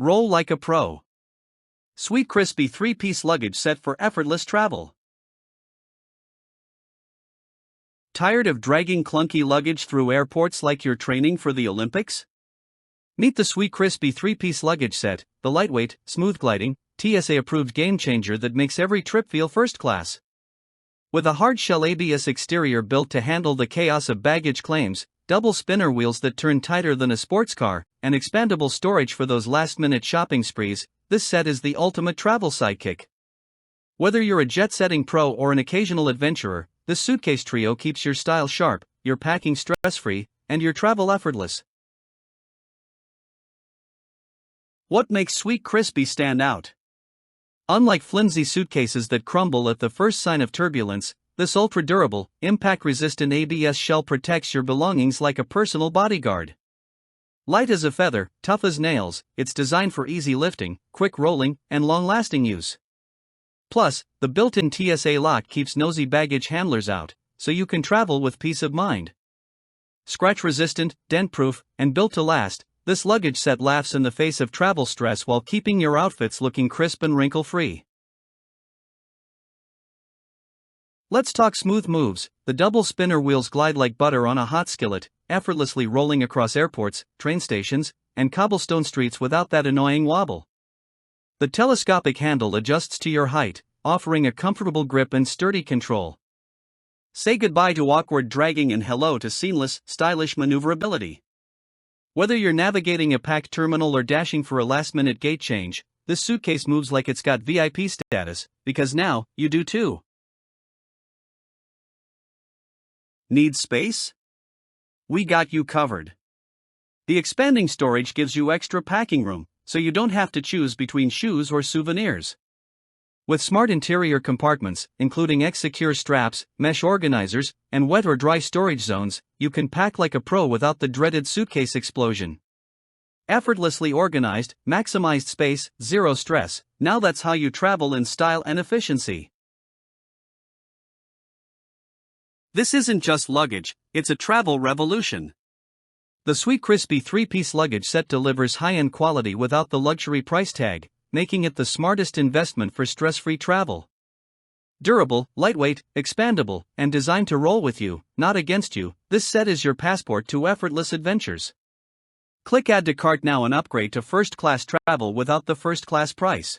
Roll like a pro. Sweetcrispy 3-piece luggage set for effortless travel. Tired of dragging clunky luggage through airports like you're training for the Olympics? Meet the Sweetcrispy 3-piece luggage set, the lightweight, smooth-gliding, TSA-approved game-changer that makes every trip feel first class. With a hard-shell ABS exterior built to handle the chaos of baggage claims, double spinner wheels that turn tighter than a sports car, and expandable storage for those last-minute shopping sprees, this set is the ultimate travel sidekick. Whether you're a jet-setting pro or an occasional adventurer, this suitcase trio keeps your style sharp, your packing stress-free, and your travel effortless. What makes Sweetcrispy stand out? Unlike flimsy suitcases that crumble at the first sign of turbulence, this ultra-durable, impact-resistant ABS shell protects your belongings like a personal bodyguard. Light as a feather, tough as nails, it's designed for easy lifting, quick rolling, and long-lasting use. Plus, the built-in TSA lock keeps nosy baggage handlers out, so you can travel with peace of mind. Scratch-resistant, dent-proof, and built to last, this luggage set laughs in the face of travel stress while keeping your outfits looking crisp and wrinkle-free. Let's talk smooth moves. The double spinner wheels glide like butter on a hot skillet, effortlessly rolling across airports, train stations, and cobblestone streets without that annoying wobble. The telescopic handle adjusts to your height, offering a comfortable grip and sturdy control. Say goodbye to awkward dragging and hello to seamless, stylish maneuverability. Whether you're navigating a packed terminal or dashing for a last-minute gate change, this suitcase moves like it's got VIP status, because now, you do too. Need space? We got you covered. The expanding storage gives you extra packing room, so you don't have to choose between shoes or souvenirs. With smart interior compartments, including X-secure straps, mesh organizers, and wet or dry storage zones, you can pack like a pro without the dreaded suitcase explosion. Effortlessly organized, maximized space, zero stress. Now that's how you travel in style and efficiency. This isn't just luggage, it's a travel revolution. The Sweetcrispy 3-piece luggage set delivers high-end quality without the luxury price tag, making it the smartest investment for stress-free travel. Durable, lightweight, expandable, and designed to roll with you, not against you, this set is your passport to effortless adventures. Click Add to Cart now and upgrade to first-class travel without the first-class price.